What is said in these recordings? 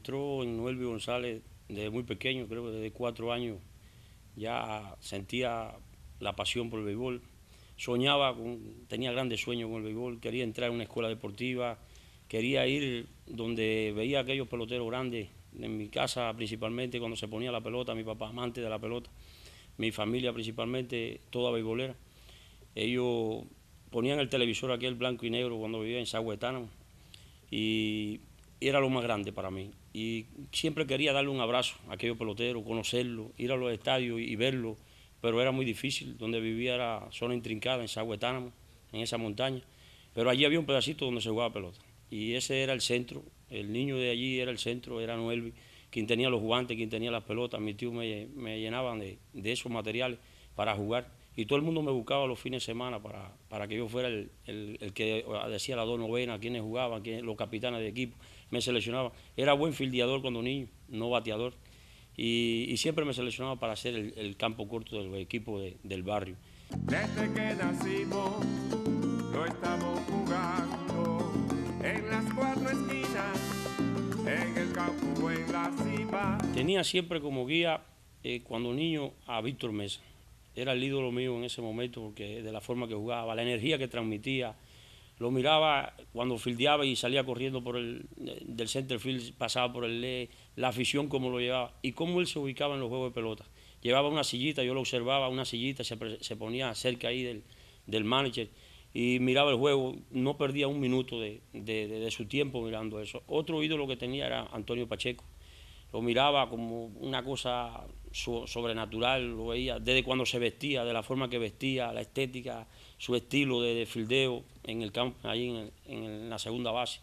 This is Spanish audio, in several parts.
entró en Noelvi González desde muy pequeño, creo que desde 4 años ya sentía la pasión por el béisbol. Tenía grandes sueños con el béisbol, quería entrar en una escuela deportiva, quería ir donde veía a aquellos peloteros grandes, en mi casa principalmente cuando se ponía la pelota, mi papá amante de la pelota, mi familia principalmente, toda beisbolera. Ellos ponían el televisor aquel blanco y negro cuando vivía en Sagüetánamo y era lo más grande para mí. Y siempre quería darle un abrazo a aquellos peloteros, conocerlos, ir a los estadios y verlos, pero era muy difícil. Donde vivía era zona intrincada, en Sagüetánamo, en esa montaña, pero allí había un pedacito donde se jugaba pelota y ese era el centro. El niño de allí era el centro, era Noelvi, quien tenía los guantes, quien tenía las pelotas. Mis tíos me llenaban de esos materiales para jugar y todo el mundo me buscaba los fines de semana para que yo fuera el que decía las 2 novenas, quienes jugaban, los capitanes de equipo, me seleccionaban. Era buen fildeador cuando niño, no bateador, y siempre me seleccionaba para hacer el campo corto del equipo del barrio. Desde que nacimos lo estamos jugando en las 4 esquinas, en el campo o en la cima. Tenía siempre como guía cuando niño a Víctor Mesa. Era el ídolo mío en ese momento porque de la forma que jugaba, la energía que transmitía. Lo miraba cuando fildeaba y salía corriendo del center field, pasaba por el ley, la afición como lo llevaba y cómo él se ubicaba en los juegos de pelota. Llevaba una sillita, yo lo observaba, una sillita, se ponía cerca ahí del manager y miraba el juego, no perdía un minuto de su tiempo mirando eso. Otro ídolo que tenía era Antonio Pacheco. Lo miraba como una cosa sobrenatural, lo veía desde cuando se vestía, de la forma que vestía, la estética, su estilo de fildeo en el campo, ahí en la segunda base.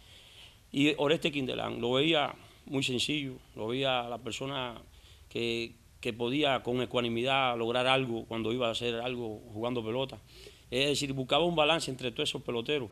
Y Oreste Quindelán, lo veía muy sencillo, lo veía la persona que podía con ecuanimidad lograr algo cuando iba a hacer algo jugando pelota. Es decir, buscaba un balance entre todos esos peloteros.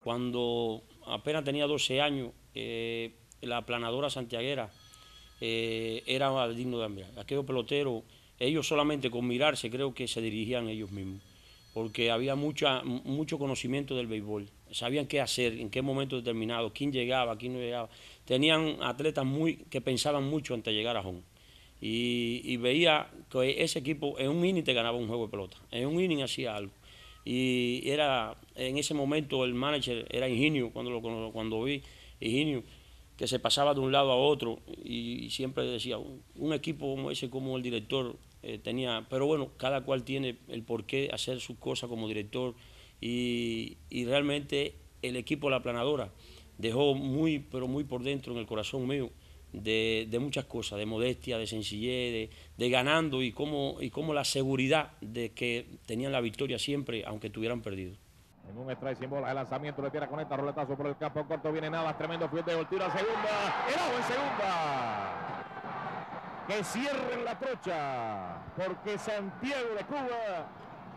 Cuando apenas tenía 12 años, la aplanadora santiaguera era digno de admirar. Aquellos peloteros, ellos solamente con mirarse creo que se dirigían ellos mismos, porque había mucho conocimiento del béisbol. Sabían qué hacer, en qué momento determinado, quién llegaba, quién no llegaba. Tenían atletas que pensaban mucho antes de llegar a home. Y veía que ese equipo en un inning te ganaba un juego de pelota, en un inning hacía algo. Y en ese momento el manager era Higinio, cuando vi Higinio, que se pasaba de un lado a otro y siempre decía, un equipo como ese, como el director tenía, pero bueno, cada cual tiene el porqué hacer sus cosas como director y realmente el equipo de la aplanadora dejó pero muy por dentro en el corazón mío de muchas cosas, de modestia, de sencillez, de ganando y cómo la seguridad de que tenían la victoria siempre, aunque tuvieran perdido. En un strike sin bola, el lanzamiento le tira con esta roletazo por el campo corto, viene Navas, tremendo field de tiro a segunda, helado en segunda. Que cierren la trocha, porque Santiago de Cuba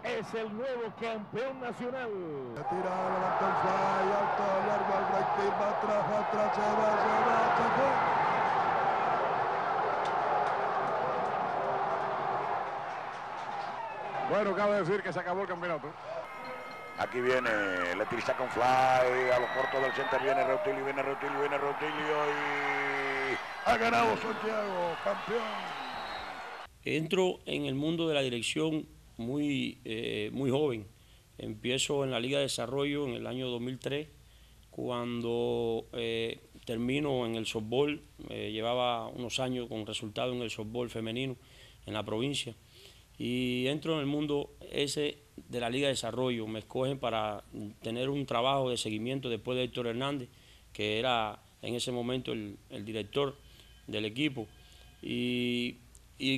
es el nuevo campeón nacional. Se tira, levanta un fly, alto, largo, al right field, va atrás, se fue. Bueno, cabe decir que se acabó el campeonato. Aquí viene, le tira con fly, a los cortos del center viene Reutilio y ha ganado Santiago, campeón. Entro en el mundo de la dirección muy joven. Empiezo en la Liga de Desarrollo en el año 2003, cuando termino en el softball. Llevaba unos años con resultados en el softball femenino en la provincia. Y entro en el mundo ese de la Liga de Desarrollo. Me escogen para tener un trabajo de seguimiento después de Héctor Hernández, que era en ese momento el director del equipo. Y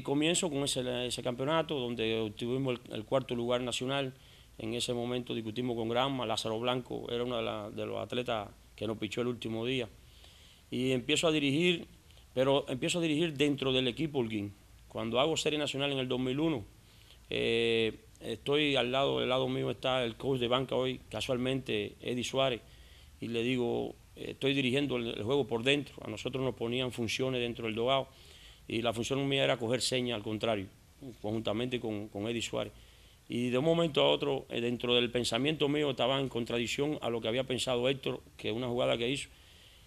comienzo con ese campeonato donde obtuvimos el 4º lugar nacional. En ese momento discutimos con Granma, Lázaro Blanco era uno de los atletas que nos pichó el último día. Y empiezo a dirigir, pero empiezo a dirigir dentro del equipo Holguín. Cuando hago Serie Nacional en el 2001, estoy del lado mío está el coach de banca hoy, casualmente Eddie Suárez, y le digo, estoy dirigiendo el juego por dentro. A nosotros nos ponían funciones dentro del dogado y la función mía era coger señas, al contrario, conjuntamente con Eddie Suárez. Y de un momento a otro, dentro del pensamiento mío estaba en contradicción a lo que había pensado Héctor, que una jugada que hizo,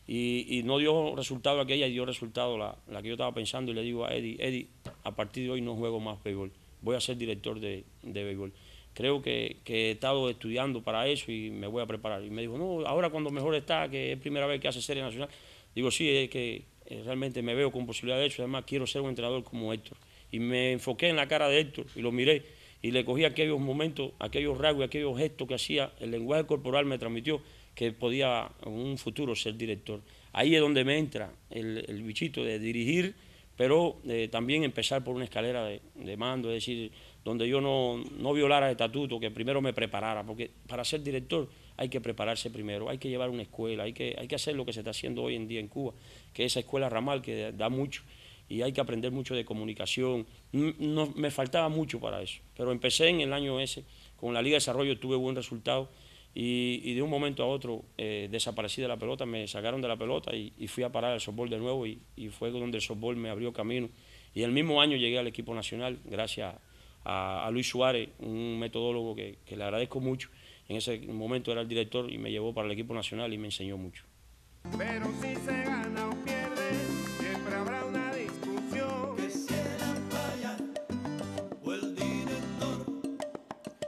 y no dio resultado aquella, y dio resultado la que yo estaba pensando, y le digo a Eddie, a partir de hoy no juego más béisbol, voy a ser director de béisbol. Creo que he estado estudiando para eso y me voy a preparar. Y me dijo, no, ahora cuando mejor está, que es primera vez que hace Serie Nacional. Digo, sí, es que realmente me veo con posibilidad de eso, además quiero ser un entrenador como Héctor. Y me enfoqué en la cara de Héctor y lo miré y le cogí aquellos momentos, aquellos rasgos, aquellos gestos que hacía, el lenguaje corporal me transmitió que podía en un futuro ser director. Ahí es donde me entra el bichito de dirigir, pero también empezar por una escalera de mando, es decir, donde yo no violara el estatuto, que primero me preparara, porque para ser director hay que prepararse primero, hay que llevar una escuela, hay que hacer lo que se está haciendo hoy en día en Cuba, que es esa escuela ramal que da mucho, y hay que aprender mucho de comunicación. Me faltaba mucho para eso, pero empecé en el año ese, con la Liga de Desarrollo tuve buen resultado, y de un momento a otro desaparecí de la pelota, me sacaron de la pelota y fui a parar al softball de nuevo, y fue donde el softball me abrió camino, y el mismo año llegué al equipo nacional, gracias a Luis Suárez, un metodólogo que le agradezco mucho. En ese momento era el director y me llevó para el equipo nacional y me enseñó mucho. Pero si se gana o pierde, siempre habrá una discusión. Que si el umpire o el director,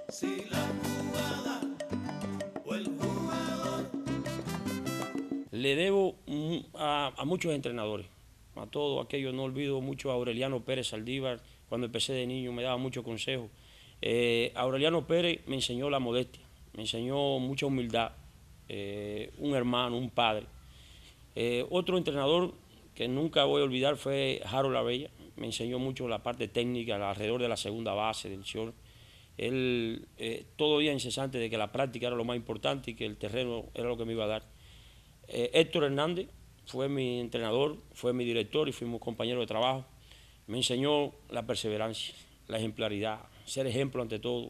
si la jugada o el jugador. Le debo a muchos entrenadores, a todos aquellos, no olvido mucho a Aureliano Pérez Saldívar. Cuando empecé de niño me daba muchos consejos. Aureliano Pérez me enseñó la modestia, me enseñó mucha humildad, un hermano, un padre. Otro entrenador que nunca voy a olvidar fue Harold Abella, me enseñó mucho la parte técnica alrededor de la segunda base, del short. Él todo día incesante de que la práctica era lo más importante y que el terreno era lo que me iba a dar. Héctor Hernández fue mi entrenador, fue mi director y fuimos compañeros de trabajo. Me enseñó la perseverancia, la ejemplaridad, ser ejemplo ante todo.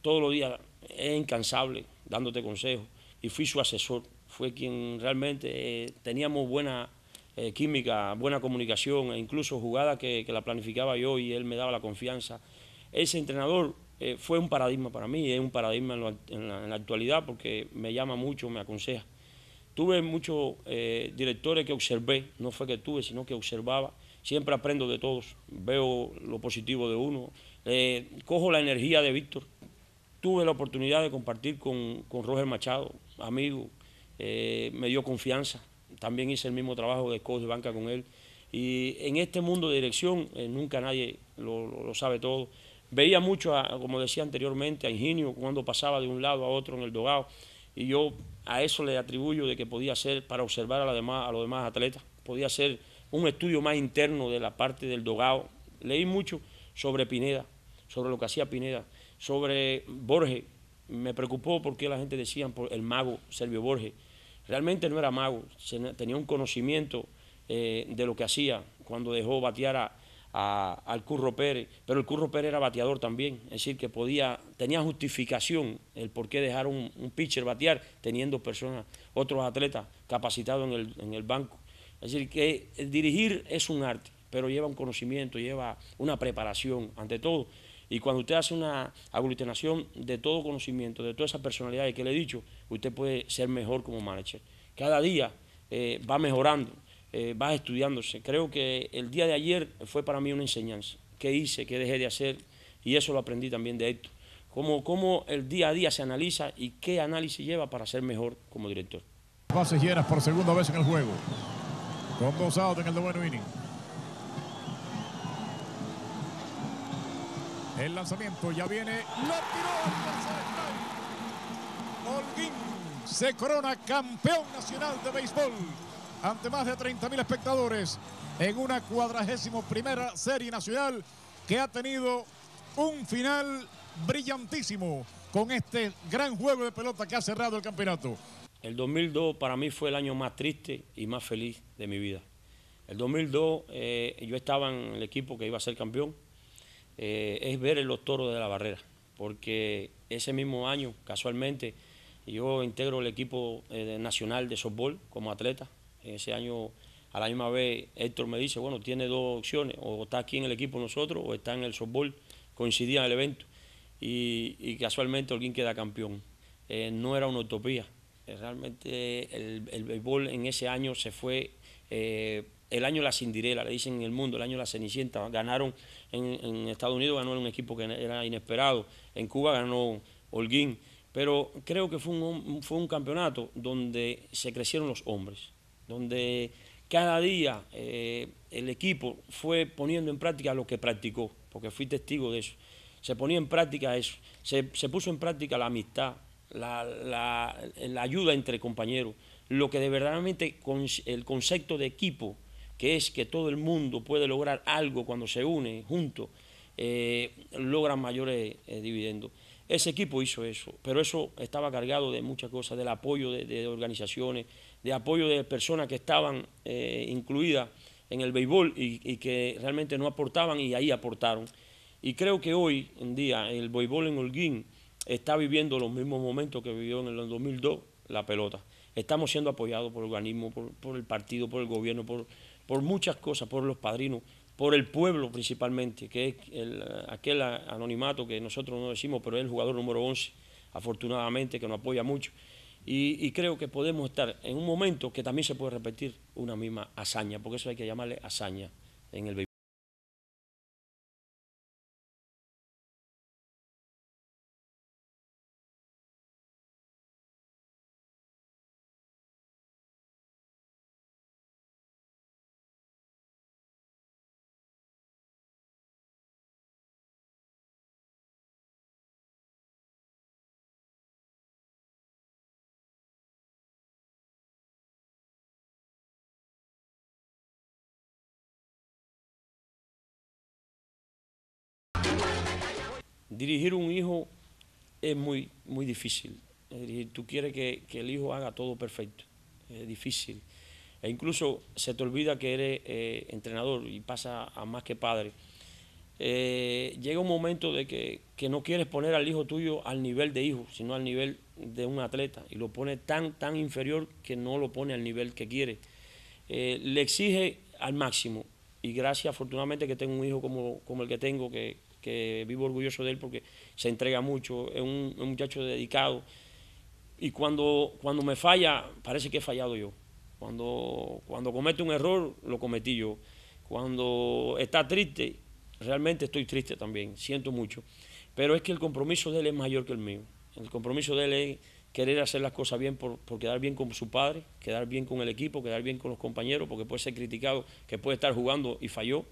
Todos los días es incansable dándote consejos y fui su asesor. Fue quien realmente teníamos buena química, buena comunicación, e incluso jugadas que la planificaba yo y él me daba la confianza. Ese entrenador fue un paradigma para mí, es un paradigma en la actualidad porque me llama mucho, me aconseja. Tuve muchos directores que observé, no fue que tuve, sino que observaba. Siempre aprendo de todos, veo lo positivo de uno, cojo la energía de Víctor. Tuve la oportunidad de compartir con Roger Machado, amigo, me dio confianza. También hice el mismo trabajo de coach de banca con él. Y en este mundo de dirección nunca nadie lo sabe todo. Veía mucho, como decía anteriormente, a Ingenio cuando pasaba de un lado a otro en el dogado. Y yo a eso le atribuyo de que podía ser, para observar a los demás atletas, podía ser un estudio más interno de la parte del dogado. Leí mucho sobre Pineda, sobre lo que hacía Pineda, sobre Borges. Me preocupó porque la gente decía por el mago Servio Borges. Realmente no era mago, tenía un conocimiento de lo que hacía cuando dejó batear al Curro Pérez, pero el Curro Pérez era bateador también, es decir, que tenía justificación el por qué dejar un pitcher batear teniendo otros atletas capacitados en el banco. Es decir, que el dirigir es un arte, pero lleva un conocimiento, lleva una preparación ante todo. Y cuando usted hace una aglutinación de todo conocimiento, de todas esas personalidades que le he dicho, usted puede ser mejor como manager. Cada día va mejorando, va estudiándose. Creo que el día de ayer fue para mí una enseñanza. ¿Qué hice? ¿Qué dejé de hacer? Y eso lo aprendí también de Héctor. Cómo el día a día se analiza y qué análisis lleva para ser mejor como director. Bases llenas por segunda vez en el juego. Con 2 outs en el noveno inning. El lanzamiento ya viene. Lo tiró al tercer strike. Holguín se corona campeón nacional de béisbol ante más de 30.000 espectadores en una 41ª serie nacional que ha tenido un final brillantísimo con este gran juego de pelota que ha cerrado el campeonato. El 2002 para mí fue el año más triste y más feliz de mi vida. El 2002 yo estaba en el equipo que iba a ser campeón. es ver los toros de la barrera, porque ese mismo año, casualmente, yo integro el equipo nacional de softball como atleta. Ese año, a la misma vez, Héctor me dice, bueno, tiene dos opciones, o está aquí en el equipo nosotros o está en el softball, coincidía en el evento, y casualmente Holguín queda campeón. No era una utopía, realmente el béisbol en ese año se fue, el año de la Cinderela, le dicen en el mundo, el año de la Cenicienta. Ganaron en Estados Unidos, ganó un equipo que era inesperado, en Cuba ganó Holguín, pero creo que fue un campeonato donde se crecieron los hombres, donde cada día el equipo fue poniendo en práctica lo que practicó, porque fui testigo de eso. Se ponía en práctica eso, se puso en práctica la amistad, la ayuda entre compañeros, lo que de verdaderamente el concepto de equipo, que es que todo el mundo puede lograr algo cuando se une juntos, logran mayores dividendos. Ese equipo hizo eso, pero eso estaba cargado de muchas cosas, del apoyo de organizaciones, de apoyo de personas que estaban incluidas en el béisbol y que realmente no aportaban y ahí aportaron. Y creo que hoy en día el béisbol en Holguín está viviendo los mismos momentos que vivió en el 2002 la pelota. Estamos siendo apoyados por organismos, por el partido, por el gobierno, por muchas cosas, por los padrinos, por el pueblo principalmente, que es aquel anonimato que nosotros no decimos, pero es el jugador número 11, afortunadamente, que nos apoya mucho. Y creo que podemos estar en un momento que también se puede repetir una misma hazaña, porque eso hay que llamarle hazaña en el béisbol. Dirigir un hijo es muy difícil. Tú quieres que el hijo haga todo perfecto. Es difícil. E incluso se te olvida que eres entrenador y pasa a más que padre. Llega un momento de que no quieres poner al hijo tuyo al nivel de hijo, sino al nivel de un atleta. Y lo pone tan inferior que no lo pone al nivel que quiere. Le exige al máximo. Y gracias, afortunadamente, que tengo un hijo como el que tengo, que vivo orgulloso de él porque se entrega mucho, es un muchacho dedicado. Y cuando me falla, parece que he fallado yo. Cuando comete un error, lo cometí yo. Cuando está triste, realmente estoy triste también, siento mucho. Pero es que el compromiso de él es mayor que el mío. El compromiso de él es querer hacer las cosas bien por quedar bien con su padre, quedar bien con el equipo, quedar bien con los compañeros, porque puede ser criticado, que puede estar jugando y falló.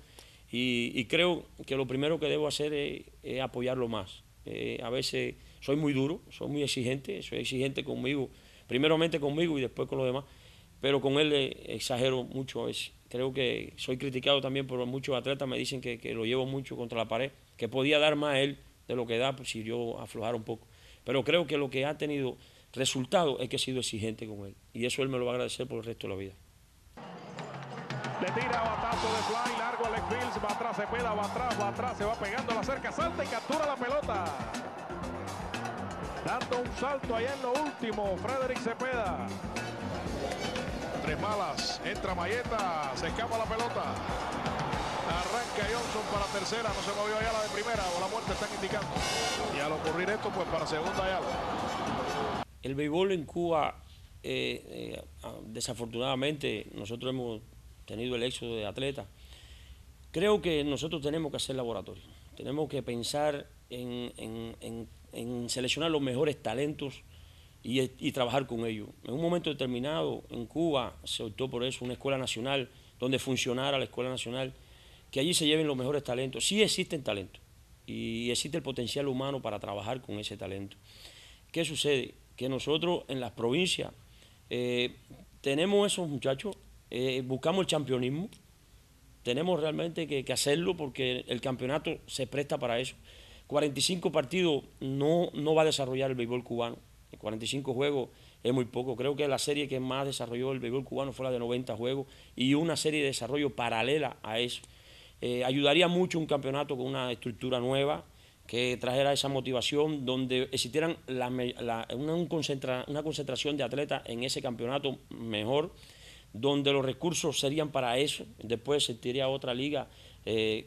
Y creo que lo primero que debo hacer es apoyarlo más. A veces soy muy duro, soy muy exigente, soy exigente conmigo, primeramente conmigo y después con los demás, pero con él exagero mucho a veces. Creo que soy criticado también por muchos atletas, me dicen que lo llevo mucho contra la pared, que podía dar más a él de lo que da pues, si yo aflojara un poco. Pero creo que lo que ha tenido resultado es que he sido exigente con él y eso él me lo va a agradecer por el resto de la vida. Le tira batazo de fly, largo Alex Fields, va atrás Cepeda, va atrás, se va pegando a la cerca, salta y captura la pelota. Dando un salto allá en lo último, Frederick Cepeda. Tres malas, entra Mayeta, se escapa la pelota. Arranca Johnson para tercera, no se movió Ayala de primera, o la muerte están indicando. Y al ocurrir esto, pues para segunda Ayala. El béisbol en Cuba, desafortunadamente, nosotros hemos tenido el éxodo de atletas. Creo que nosotros tenemos que hacer laboratorio, tenemos que pensar en seleccionar los mejores talentos y trabajar con ellos. En un momento determinado, en Cuba se optó por eso, una escuela nacional, donde funcionara la escuela nacional, que allí se lleven los mejores talentos. Sí existen talentos y existe el potencial humano para trabajar con ese talento. ¿Qué sucede? Que nosotros en las provincias tenemos esos muchachos, buscamos el campeonismo, tenemos realmente que hacerlo porque el campeonato se presta para eso. 45 partidos no va a desarrollar el béisbol cubano, 45 juegos es muy poco. Creo que la serie que más desarrolló el béisbol cubano fue la de 90 juegos y una serie de desarrollo paralela a eso. Ayudaría mucho un campeonato con una estructura nueva, que trajera esa motivación, donde existieran una concentración de atletas en ese campeonato mejor, donde los recursos serían para eso. Después existiría otra liga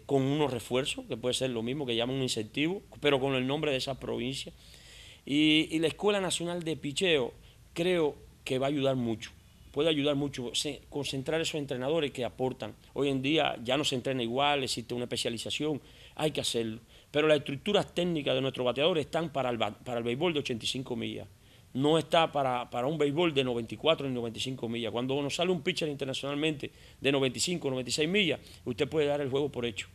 con unos refuerzos, que puede ser lo mismo, que llaman un incentivo, pero con el nombre de esa provincia. Y la Escuela Nacional de Picheo creo que va a ayudar mucho. Puede ayudar mucho, concentrar esos entrenadores que aportan. Hoy en día ya no se entrena igual, existe una especialización, hay que hacerlo. Pero las estructuras técnicas de nuestros bateadores están para el béisbol de 85 millas. No está para un béisbol de 94 ni 95 millas. Cuando nos sale un pitcher internacionalmente de 95 o 96 millas, usted puede dar el juego por hecho.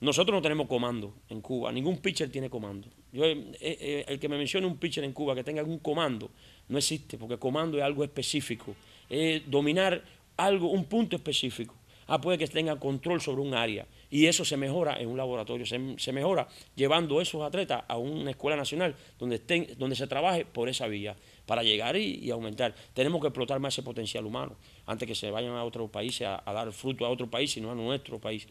Nosotros no tenemos comando en Cuba, ningún pitcher tiene comando. El que me mencione un pitcher en Cuba que tenga algún comando, no existe, porque comando es algo específico, es dominar algo, un punto específico. Puede que tenga control sobre un área, y eso se mejora en un laboratorio, se mejora llevando esos atletas a una escuela nacional donde se trabaje por esa vía, para llegar y aumentar. Tenemos que explotar más ese potencial humano, antes que se vayan a otros países a dar fruto a otro país, sino a nuestro país.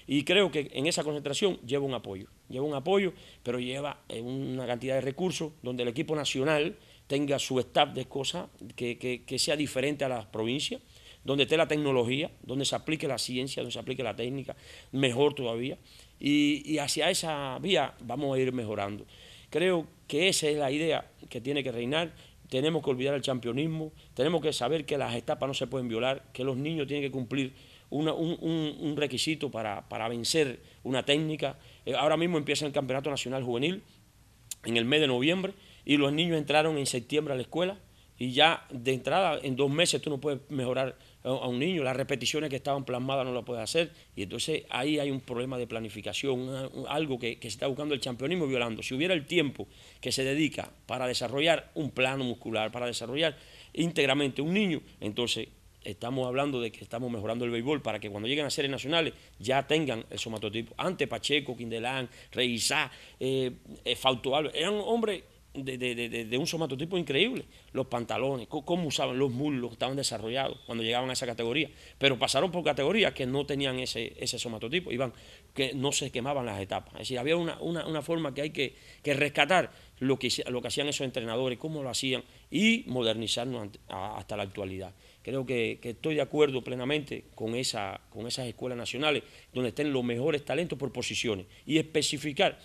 Y creo que en esa concentración lleva un apoyo, pero lleva una cantidad de recursos donde el equipo nacional tenga su staff de cosas que sea diferente a las provincias, donde esté la tecnología, donde se aplique la ciencia, donde se aplique la técnica, mejor todavía. Y hacia esa vía vamos a ir mejorando. Creo que esa es la idea que tiene que reinar. Tenemos que olvidar el campeonismo, tenemos que saber que las etapas no se pueden violar, que los niños tienen que cumplir un requisito para vencer una técnica. Ahora mismo empieza el Campeonato Nacional Juvenil en el mes de noviembre y los niños entraron en septiembre a la escuela y ya de entrada en 2 meses tú no puedes mejorar a un niño, las repeticiones que estaban plasmadas no las puedes hacer y entonces ahí hay un problema de planificación, algo que se está buscando el campeonismo violando. Si hubiera el tiempo que se dedica para desarrollar un plano muscular, para desarrollar íntegramente un niño, entonces estamos hablando de que estamos mejorando el béisbol para que cuando lleguen a series nacionales ya tengan el somatotipo. Antes Pacheco, Quindelán, Reisá, Fausto Álvarez, eran hombres de un somatotipo increíble. Los pantalones, cómo usaban los muslos, estaban desarrollados cuando llegaban a esa categoría. Pero pasaron por categorías que no tenían ese somatotipo, que no se quemaban las etapas. Es decir, había una forma que hay que rescatar lo que hacían esos entrenadores, cómo lo hacían y modernizarnos hasta la actualidad. Creo que estoy de acuerdo plenamente con esas escuelas nacionales donde estén los mejores talentos por posiciones y especializar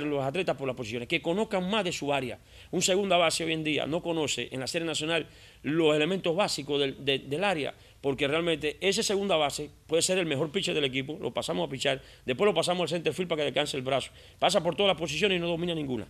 los atletas por las posiciones, que conozcan más de su área. Un segunda base hoy en día no conoce en la serie nacional los elementos básicos del área, porque realmente ese segunda base puede ser el mejor pitcher del equipo, lo pasamos a pichar, después lo pasamos al center field para que descanse el brazo, pasa por todas las posiciones y no domina ninguna.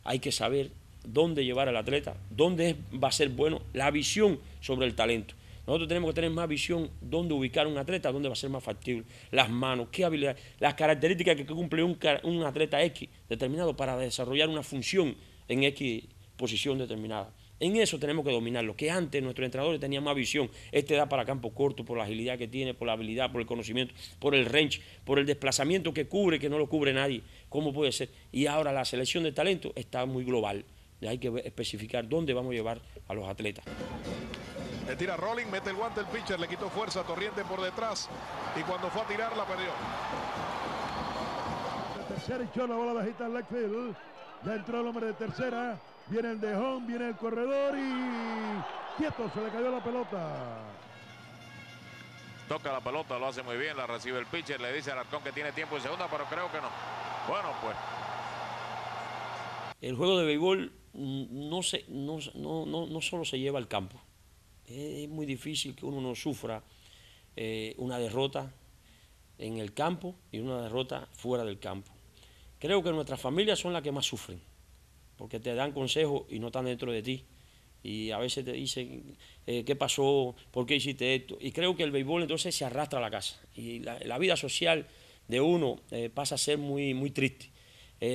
Hay que saber dónde llevar al atleta, dónde va a ser bueno, la visión sobre el talento. Nosotros tenemos que tener más visión, dónde ubicar un atleta, dónde va a ser más factible, las manos, qué habilidades, las características que cumple un atleta X determinado para desarrollar una función en X posición determinada. En eso tenemos que dominarlo, que antes nuestros entrenadores tenían más visión. Este da para campo corto, por la agilidad que tiene, por la habilidad, por el conocimiento, por el range, por el desplazamiento que cubre, que no lo cubre nadie. ¿Cómo puede ser? Y ahora la selección de talento está muy global. Hay que especificar dónde vamos a llevar a los atletas. Le tira Rolling, mete el guante el pitcher, le quitó fuerza, Torriente por detrás y cuando fue a tirar la perdió. De tercera y la bola bajita al left field. Ya entró el hombre de tercera. Viene el de home, viene el corredor y quieto, se le cayó la pelota. Toca la pelota, lo hace muy bien, la recibe el pitcher, le dice a Alarcón que tiene tiempo en segunda, pero creo que no. Bueno, pues. El juego de béisbol no solo se lleva al campo. Es muy difícil que uno no sufra una derrota en el campo y una derrota fuera del campo. Creo que nuestras familias son las que más sufren. porque te dan consejos y no están dentro de ti. Y a veces te dicen, ¿qué pasó? ¿Por qué hiciste esto? Y creo que el béisbol entonces se arrastra a la casa. Y la vida social de uno pasa a ser muy, muy triste.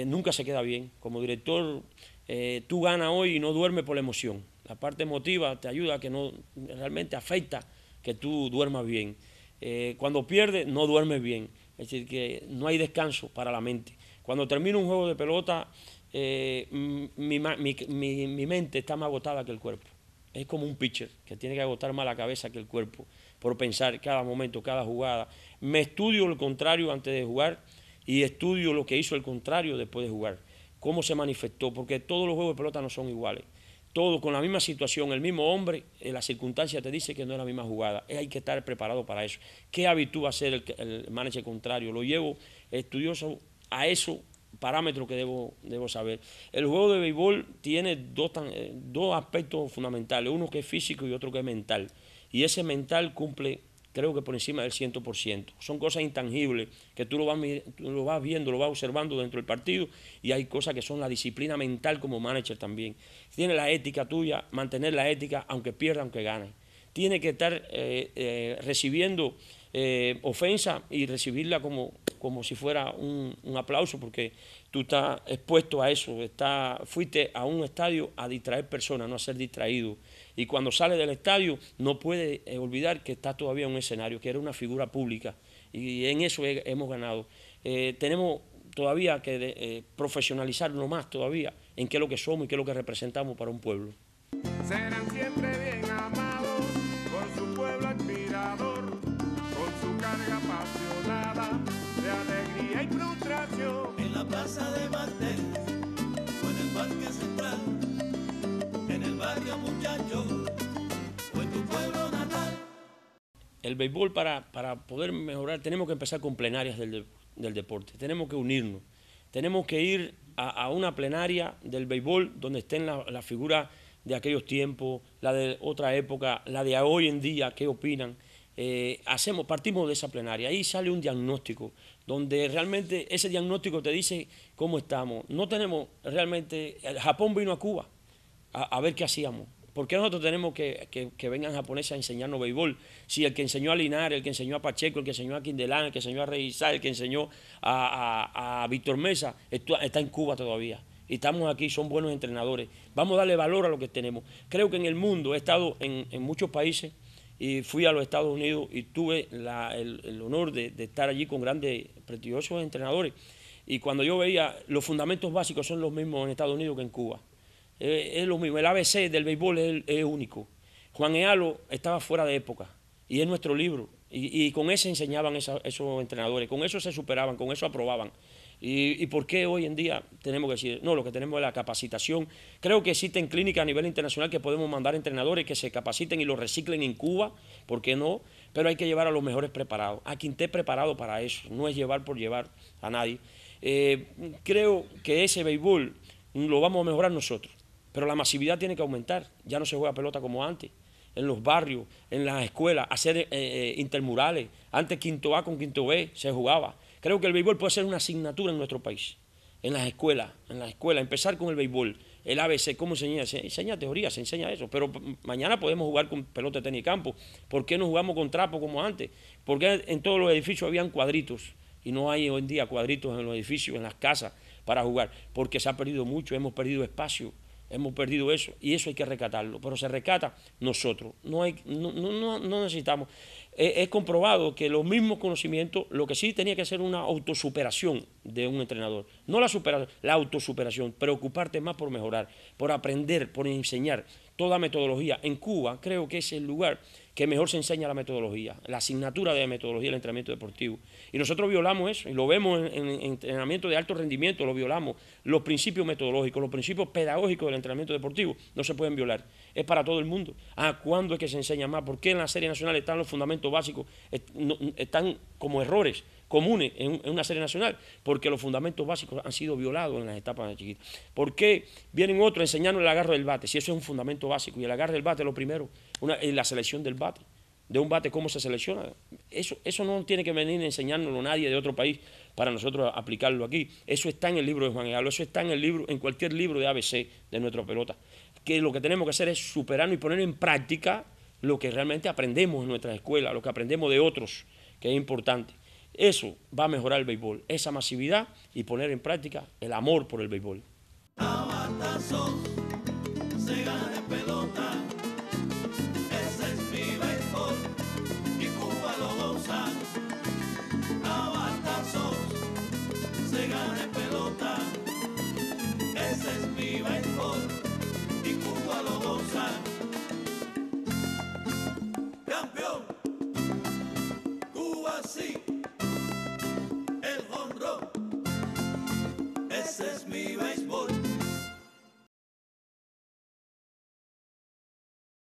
Nunca se queda bien. Como director, tú ganas hoy y no duermes por la emoción. La parte emotiva te ayuda a que no realmente afecta que tú duermas bien. Cuando pierdes, no duermes bien. Es decir, que no hay descanso para la mente. Cuando termina un juego de pelota, mi mente está más agotada que el cuerpo. Es como un pitcher que tiene que agotar más la cabeza que el cuerpo por pensar cada momento, cada jugada. Me estudio lo contrario antes de jugar y estudio lo que hizo el contrario después de jugar. Cómo se manifestó, porque todos los juegos de pelota no son iguales. Todos con la misma situación, el mismo hombre, la circunstancia te dice que no es la misma jugada. Hay que estar preparado para eso. ¿Qué habitúa a hacer el manager contrario? Lo llevo estudioso a eso parámetros que debo saber. El juego de béisbol tiene dos aspectos fundamentales, uno que es físico y otro que es mental. Y ese mental cumple, creo que por encima del 100%. Son cosas intangibles que tú lo vas viendo, lo vas observando dentro del partido, y hay cosas que son la disciplina mental como manager también. Tiene la ética tuya, mantener la ética aunque pierda, aunque gane. Tiene que estar recibiendo ofensa y recibirla como si fuera un aplauso, porque tú estás expuesto a eso, fuiste a un estadio a distraer personas, no a ser distraído. Y cuando sales del estadio no puedes olvidar que estás todavía en un escenario, que eres una figura pública, y en eso hemos ganado. Tenemos todavía que profesionalizarnos más todavía en qué es lo que somos y qué es lo que representamos para un pueblo. Serán siempre bien amados por su pueblo admirador, con su carga apasionada de alegría y frustración. En la plaza de Martel o en el parque central, en el barrio muchacho o en tu pueblo natal. El béisbol, para poder mejorar, tenemos que empezar con plenarias del deporte. Tenemos que unirnos. Tenemos que ir a una plenaria del béisbol donde estén las figuras de aquellos tiempos, la de otra época, la de hoy en día, qué opinan. Partimos de esa plenaria, ahí sale un diagnóstico, donde realmente ese diagnóstico te dice cómo estamos. No tenemos realmente, Japón vino a Cuba a ver qué hacíamos. ¿Por qué nosotros tenemos que vengan japoneses a enseñarnos béisbol? Si el que enseñó a Linares, el que enseñó a Pacheco, el que enseñó a Quindelán, el que enseñó a Reisá, el que enseñó a Víctor Mesa, está en Cuba todavía. Y estamos aquí, son buenos entrenadores. Vamos a darle valor a lo que tenemos. Creo que en el mundo he estado en muchos países y fui a los Estados Unidos y tuve el honor de estar allí con grandes, prestigiosos entrenadores. Y cuando yo veía, los fundamentos básicos son los mismos en Estados Unidos que en Cuba. Es lo mismo, el ABC del béisbol es único. Juan Ealo estaba fuera de época y es nuestro libro. Y con ese enseñaban esos entrenadores, con eso se superaban, con eso aprobaban. ¿Y por qué hoy en día tenemos que decir? No, lo que tenemos es la capacitación. Creo que existen clínicas a nivel internacional que podemos mandar entrenadores que se capaciten y los reciclen en Cuba, ¿por qué no? Pero hay que llevar a los mejores preparados, a quien esté preparado para eso, no es llevar por llevar a nadie. Creo que ese béisbol lo vamos a mejorar nosotros, pero la masividad tiene que aumentar, ya no se juega pelota como antes. En los barrios, en las escuelas, hacer intermurales. Antes quinto A con quinto B se jugaba. Creo que el béisbol puede ser una asignatura en nuestro país. En las escuelas, empezar con el béisbol. El ABC, ¿cómo se enseña? Se enseña teoría, se enseña eso. Pero mañana podemos jugar con pelota de tenis y campo. ¿Por qué no jugamos con trapo como antes? Porque en todos los edificios habían cuadritos. Y no hay hoy en día cuadritos en los edificios, en las casas, para jugar. Porque se ha perdido mucho, hemos perdido espacio. Hemos perdido eso y eso hay que rescatarlo, pero se rescata nosotros, no necesitamos. Es comprobado que los mismos conocimientos, lo que sí tenía que ser una autosuperación de un entrenador, no la superación, la autosuperación, preocuparte más por mejorar, por aprender, por enseñar toda metodología. En Cuba creo que es el lugar que mejor se enseña la metodología, la asignatura de metodología del entrenamiento deportivo. Y nosotros violamos eso, y lo vemos en entrenamiento de alto rendimiento, lo violamos. Los principios metodológicos, los principios pedagógicos del entrenamiento deportivo no se pueden violar. Es para todo el mundo. ¿Cuándo es que se enseña más? ¿Por qué en la serie nacional están los fundamentos básicos? Están como errores comunes en una serie nacional, porque los fundamentos básicos han sido violados en las etapas de chiquitas. ¿Por qué vienen otros enseñando el agarre del bate? Si eso es un fundamento básico, y el agarre del bate es lo primero, la selección del bate. de un bate, cómo se selecciona. Eso no tiene que venir a enseñárnoslo nadie de otro país para nosotros aplicarlo aquí. Eso está en el libro de Juan Galo, eso está en cualquier libro de ABC de nuestra pelota. Que lo que tenemos que hacer es superarnos y poner en práctica lo que realmente aprendemos en nuestras escuelas, lo que aprendemos de otros, que es importante. Eso va a mejorar el béisbol, esa masividad y poner en práctica el amor por el béisbol. A batazos se gana el